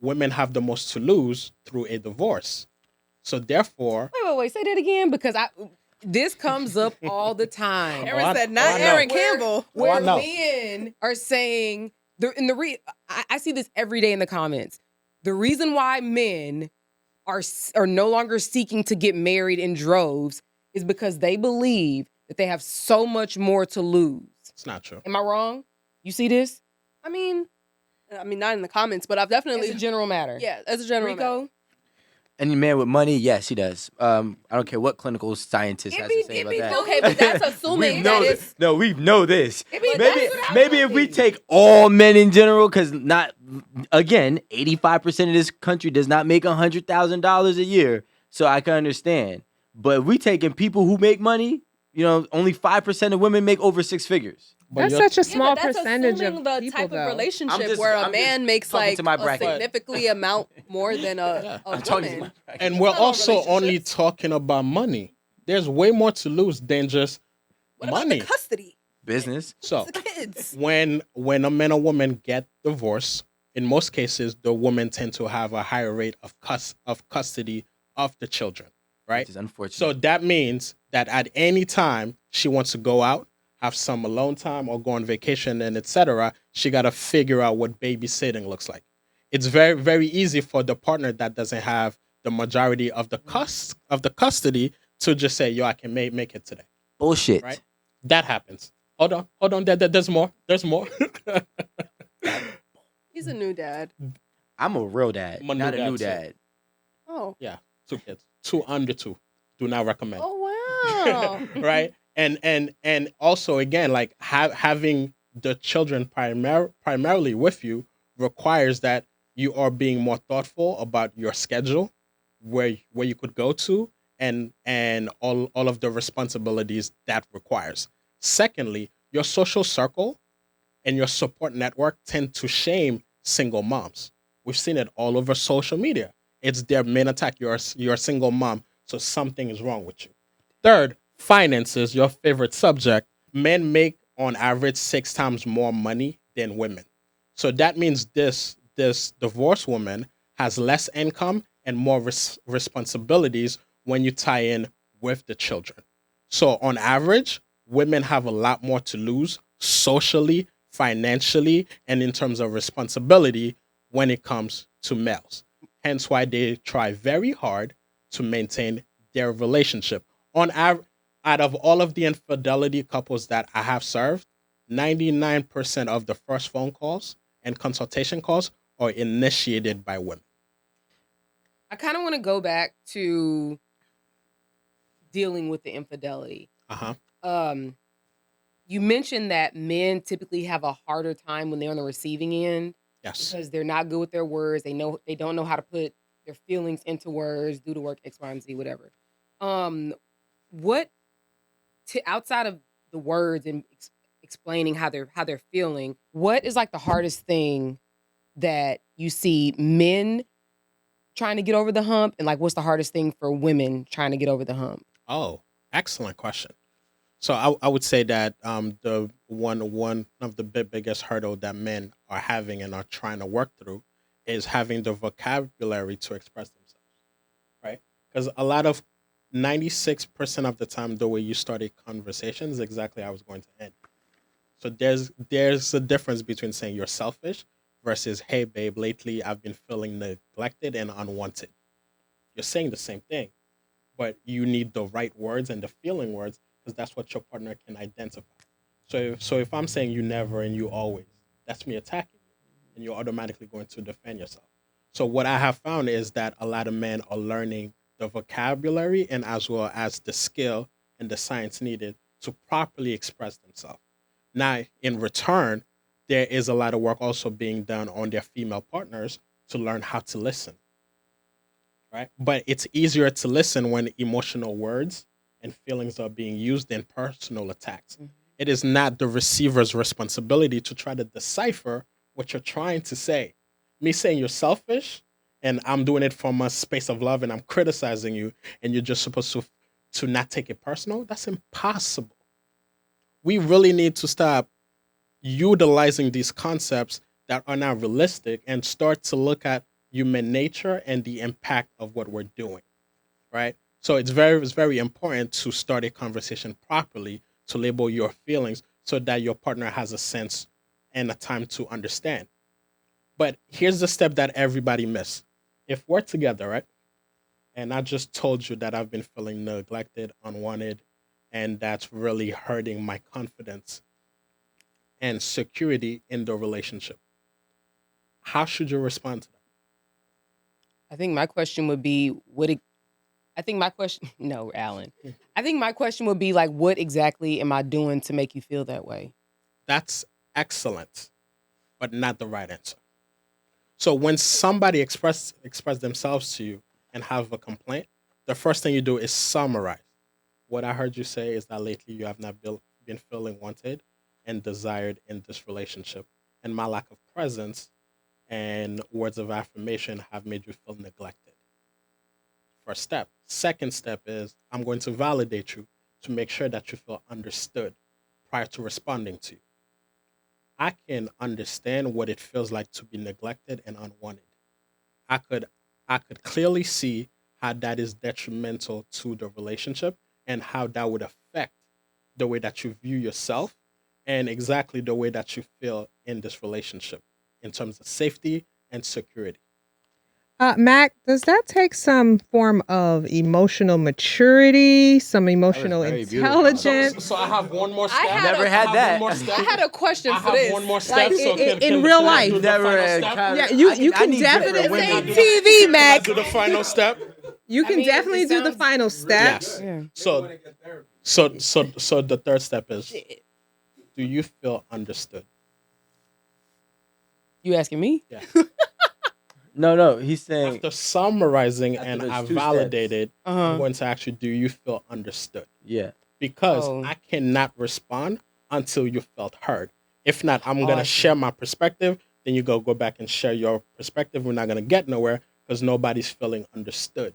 women have the most to lose through a divorce. So therefore, Wait. Say that again because this comes up all the time. Erin said, not Erin Campbell. Where men are saying, I see this every day in the comments. The reason why men are no longer seeking to get married in droves is because they believe that they have so much more to lose. It's not true. Am I wrong? You see this? I mean, not in the comments, but I've definitely... It's a general matter. Yeah, as a general Rico? matter. Any man with money, yes, he does. I don't care what clinical scientist has to say about that. Okay, but that's assuming that it's... No, we know this. Maybe if we take all men in general, because not, again, 85% of this country does not make $100,000 a year, so I can understand. But if we taking people who make money, only 5% of women make over six figures. That's such a small percentage of the people, type though. of relationship where a man makes like a significantly amount more than a woman. And we're also only talking about money. There's way more to lose than just what money. About the custody? Business. So the kids. When a man or woman get divorced, in most cases, the women tend to have a higher rate of custody of the children, right? Which is unfortunate. So that means that at any time she wants to go out, have some alone time or go on vacation and etc., she got to figure out what babysitting looks like. It's very, very easy for the partner that doesn't have the majority of the custody to just say, yo, I can make it today. Bullshit. Right? That happens. Hold on. There's more. He's a new dad. I'm a real dad, not a new dad. Oh. Yeah, 2 kids. 2 under 2. Do not recommend. Oh, wow. Right? And also, again, like having the children primarily with you requires that you are being more thoughtful about your schedule, where you could go to, and all of the responsibilities that requires. Secondly, your social circle and your support network tend to shame single moms. We've seen it all over social media. It's their main attack. You're a single mom, so something is wrong with you. Third, finances, your favorite subject. Men make on average 6 times more money than women. So that means this divorced woman has less income and more responsibilities when you tie in with the children. So on average, women have a lot more to lose socially, financially, and in terms of responsibility when it comes to males. Hence why they try very hard to maintain their relationship. On average, out of all of the infidelity couples that I have served, 99% of the first phone calls and consultation calls are initiated by women. I kind of want to go back to dealing with the infidelity. You mentioned that men typically have a harder time when they're on the receiving end. Yes. Because they're not good with their words. They don't know how to put their feelings into words, do the work X, Y, and Z, whatever. Outside of the words and explaining how they're feeling, what is like the hardest thing that you see men trying to get over the hump, and like what's the hardest thing for women trying to get over the hump? Oh, excellent question. So I would say that the one of the biggest hurdle that men are having and are trying to work through is having the vocabulary to express themselves, right? Because a lot of 96% of the time, the way you start a conversation is exactly how it's going to end. So there's a difference between saying you're selfish versus, hey, babe, lately I've been feeling neglected and unwanted. You're saying the same thing, but you need the right words and the feeling words because that's what your partner can identify. So if I'm saying you never and you always, that's me attacking you, and you're automatically going to defend yourself. So what I have found is that a lot of men are learning the vocabulary and as well as the skill and the science needed to properly express themselves. Now, in return, there is a lot of work also being done on their female partners to learn how to listen, right? But it's easier to listen when emotional words and feelings are being used in personal attacks. Mm-hmm. It is not the receiver's responsibility to try to decipher what you're trying to say. Me saying you're selfish and I'm doing it from a space of love and I'm criticizing you and you're just supposed to not take it personal, that's impossible. We really need to stop utilizing these concepts that are not realistic and start to look at human nature and the impact of what we're doing, right? So it's very important to start a conversation properly, to label your feelings so that your partner has a sense and a time to understand. But here's the step that everybody miss. If we're together, right? And I just told you that I've been feeling neglected, unwanted, and that's really hurting my confidence and security in the relationship. How should you respond to that? I think my question would be, no, Alan. I think my question would be like, what exactly am I doing to make you feel that way? That's excellent, but not the right answer. So when somebody express themselves to you and have a complaint, the first thing you do is summarize. What I heard you say is that lately you have not been feeling wanted and desired in this relationship, and my lack of presence and words of affirmation have made you feel neglected. First step. Second step is I'm going to validate you to make sure that you feel understood prior to responding to you. I can understand what it feels like to be neglected and unwanted. I could clearly see how that is detrimental to the relationship and how that would affect the way that you view yourself and exactly the way that you feel in this relationship in terms of safety and security. Mac, does that take some form of emotional maturity, some emotional intelligence? So I have one more step. I Never had that. I had a question for I this. have one more step. In real life. Never Yeah, you can definitely TV, Mac. Do the final step. You can definitely do the final step. Yes. Yeah. So the third step is: do you feel understood? You asking me? Yeah. No, he's saying After summarizing and there's I two validated, Uh-huh. I'm going to ask you: do you feel understood? yeah. Because Oh. I cannot respond until you felt heard. If not, I'm I gonna see. share my perspective. Then you go back and share your perspective. We're not gonna get nowhere because nobody's feeling understood,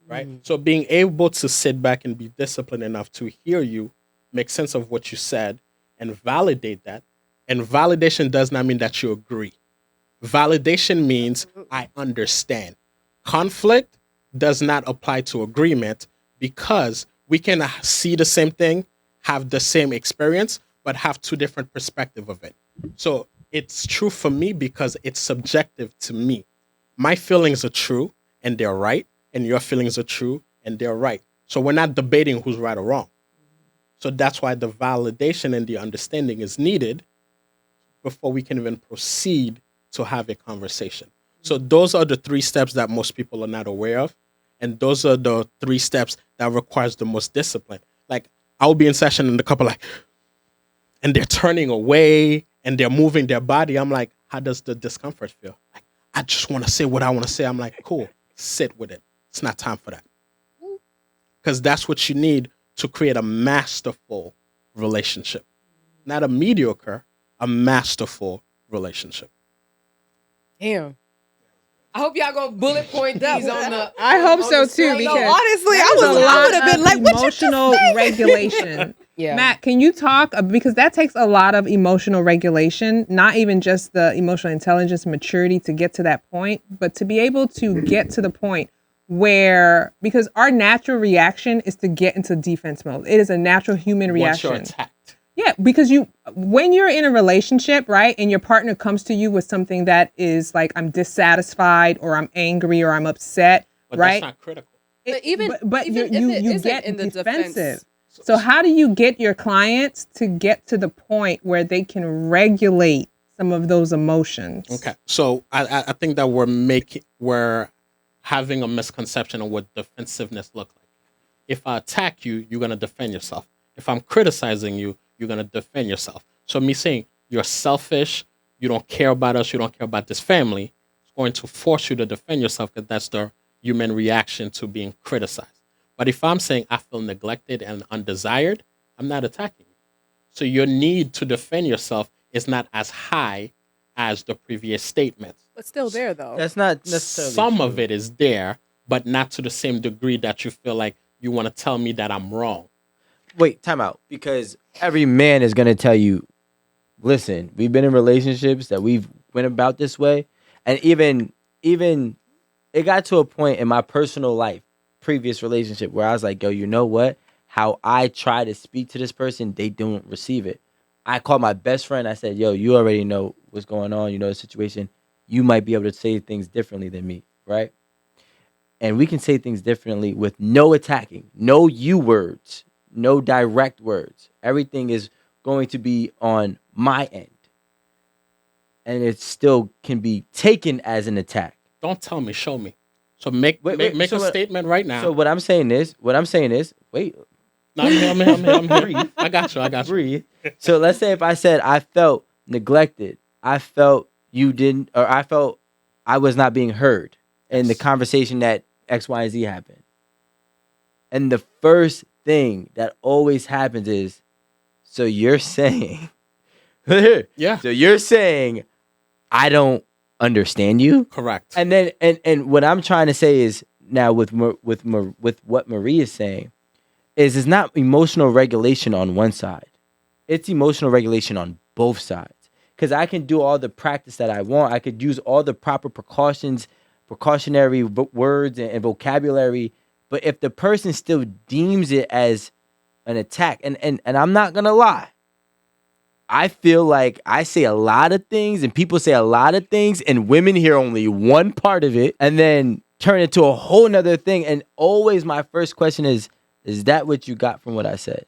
right? So being able to sit back and be disciplined enough to hear you, make sense of what you said, and validate that. And validation does not mean that you agree. Validation means I understand. Conflict does not apply to agreement because we can see the same thing, have the same experience, but have two different perspectives of it. So it's true for me because it's subjective to me. My feelings are true and they're right, and your feelings are true and they're right. So we're not debating who's right or wrong. So that's why the validation and the understanding is needed before we can even proceed to have a conversation. So those are the three steps that most people are not aware of. And those are the three steps that requires the most discipline. Like I'll be in session and the couple like, and they're turning away and they're moving their body. I'm like, how does the discomfort feel? Like, I just want to say what I want to say. I'm like, cool, sit with it. It's not time for that. Because that's what you need to create a masterful relationship. Not a mediocre, a masterful relationship. Damn. I hope y'all gonna bullet point these on the. I hope so too, No, because honestly, there's I a would lot have been of like, what you just emotional say? regulation. Yeah. Matt, can you talk because that takes a lot of emotional regulation, not even just the emotional intelligence, maturity to get to that point, but to be able to get to the point where because our natural reaction is to get into defense mode. It is a natural human reaction. Once you're attacked. Yeah, because when you're in a relationship, right, and your partner comes to you with something that is like, I'm dissatisfied or I'm angry or I'm upset, But right? that's not critical. But even you isn't get in the defensive. defense. So how do you get your clients to get to the point where they can regulate some of those emotions? Okay. So I think that we're having a misconception of what defensiveness looks like. If I attack you, you're gonna defend yourself. If I'm criticizing you, you're gonna defend yourself. So me saying you're selfish, you don't care about us, you don't care about this family, it's going to force you to defend yourself because that's the human reaction to being criticized. But if I'm saying I feel neglected and undesired, I'm not attacking you. So your need to defend yourself is not as high as the previous statement. But still there though. That's not necessarily Some true. of it is there, but not to the same degree that you feel like you want to tell me that I'm wrong. Wait, time out. Because every man is gonna tell you, listen, we've been in relationships that we've went about this way, and even even it got to a point in my personal life, previous relationship, where I was like, yo, you know what? How I try to speak to this person, they don't receive it. I called my best friend. I said, yo, you already know what's going on. You know the situation. You might be able to say things differently than me, right? And we can say things differently with no attacking, no you words, no direct words. Everything is going to be on my end. And it still can be taken as an attack. Don't tell me, show me. So make a statement right now. So what I'm saying is, wait. No, I'm here. I got you. Breathe. So let's say if I said I felt neglected, I felt you didn't, or I felt I was not being heard in the conversation that X, Y, and Z happened. And the first thing that always happens is, so you're saying, yeah. So you're saying, I don't understand you? Correct. And then, and what I'm trying to say is, now with what Marie is saying, is it's not emotional regulation on one side. It's emotional regulation on both sides. Because I can do all the practice that I want. I could use all the proper precautionary words and vocabulary. But if the person still deems it as an attack, and I'm not going to lie, I feel like I say a lot of things and people say a lot of things and women hear only one part of it and then turn it to a whole nother thing. And always my first question is that what you got from what I said?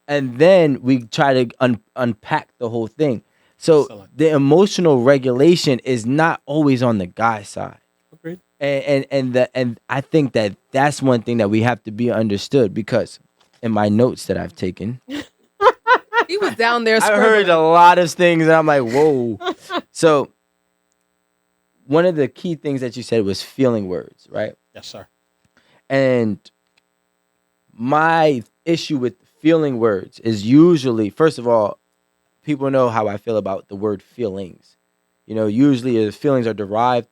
And then we try to unpack the whole thing. So Excellent. The emotional regulation is not always on the guy's side. Agreed. And I think that that's one thing that we have to be understood, because in my notes that I've taken, he was down there. I heard a lot of things and I'm like, whoa. So one of the key things that you said was feeling words, right? Yes, sir. And my issue with feeling words is usually, first of all, people know how I feel about the word feelings. You know, usually the feelings are derived,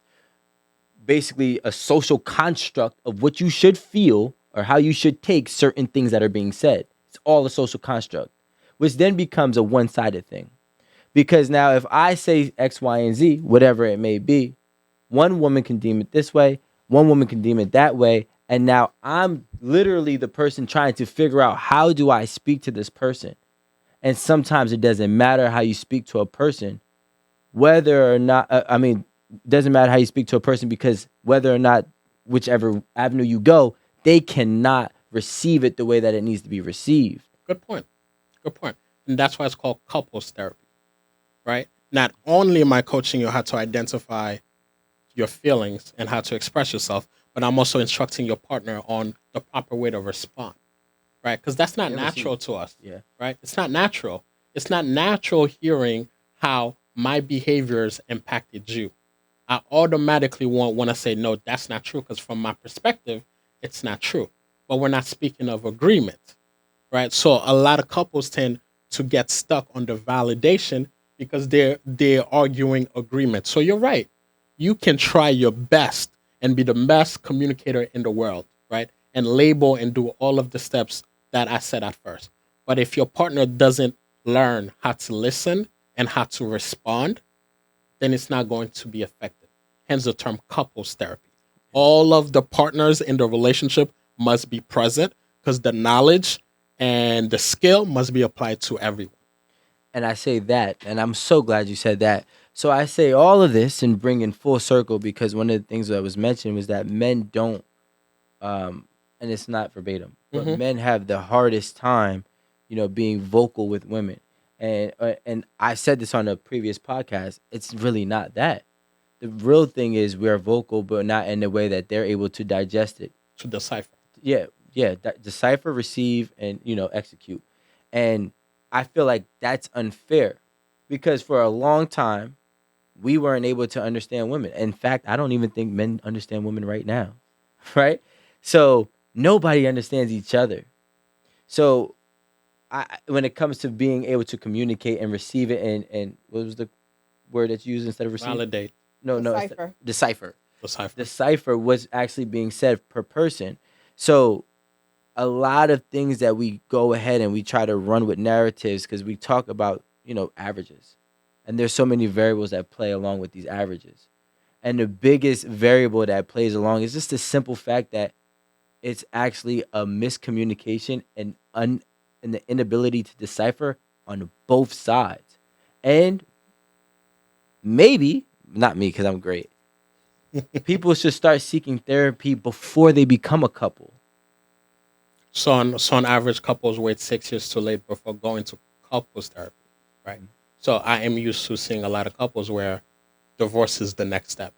basically a social construct of what you should feel or how you should take certain things that are being said. It's all a social construct, which then becomes a one-sided thing. Because now if I say X, Y, and Z, whatever it may be, one woman can deem it this way, one woman can deem it that way, and now I'm literally the person trying to figure out, how do I speak to this person? And sometimes it doesn't matter how you speak to a person, whether or not, it doesn't matter how you speak to a person, because whether or not, whichever avenue you go, they cannot receive it the way that it needs to be received. Good point. And that's why it's called couples therapy, right? Not only am I coaching you how to identify your feelings and how to express yourself, but I'm also instructing your partner on the proper way to respond, right? Because that's not natural to us, right? It's not natural. It's not natural hearing how my behaviors impacted you. I automatically want to say, no, that's not true, because from my perspective, it's not true. But we're not speaking of agreement, right? So a lot of couples tend to get stuck on the validation because they're arguing agreement. So you're right. You can try your best and be the best communicator in the world, right? And label and do all of the steps that I said at first. But if your partner doesn't learn how to listen and how to respond, then it's not going to be effective. Hence the term couples therapy. All of the partners in the relationship must be present, because the knowledge and the skill must be applied to everyone. And I say that, and I'm so glad you said that. So I say all of this and bring in full circle, because one of the things that was mentioned was that men don't, and it's not verbatim, but men have the hardest time, being vocal with women. And I said this on a previous podcast. It's really not that. The real thing is we're vocal, but not in the way that they're able to digest it. To decipher. Yeah. Decipher, receive, and, execute. And I feel like that's unfair, because for a long time, we weren't able to understand women. In fact, I don't even think men understand women right now, right? So nobody understands each other. So when it comes to being able to communicate and receive it, and what was the word that you used instead of receive? Validate. No. Decipher. Decipher. Decipher what's actually being said per person. So a lot of things that we go ahead and we try to run with narratives, because we talk about, averages. And there's so many variables that play along with these averages. And the biggest variable that plays along is just the simple fact that it's actually a miscommunication and the inability to decipher on both sides. And maybe, not me because I'm great, people should start seeking therapy before they become a couple. So on average, couples wait 6 years too late before going to couples therapy, right? So I am used to seeing a lot of couples where divorce is the next step.